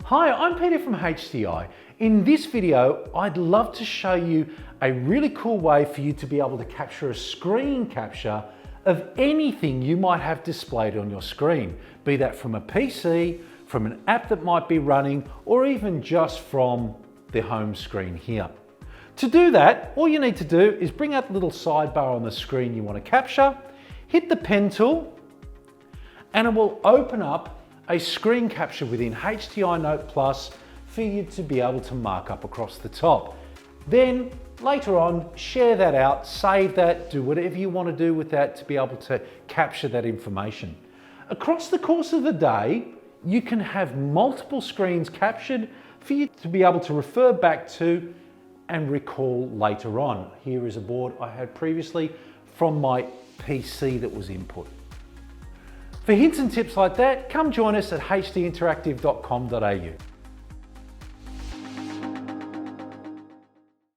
Hi, I'm Peter from HDi. In this video, I'd love to show you a really cool way for you to be able to capture a screen capture of anything you might have displayed on your screen, be that from a PC, from an app that might be running, or even just from the home screen here. To do that, all you need to do is bring up the little sidebar on the screen you want to capture, hit the pen tool, and it will open up a screen capture within HDi Note Plus for you to be able to mark up across the top. Then later on, share that out, save that, do whatever you want to do with that to be able to capture that information. Across the course of the day, you can have multiple screens captured for you to be able to refer back to and recall later on. Here is a board I had previously from my PC that was input. For hints and tips like that, come join us at hdinteractive.com.au.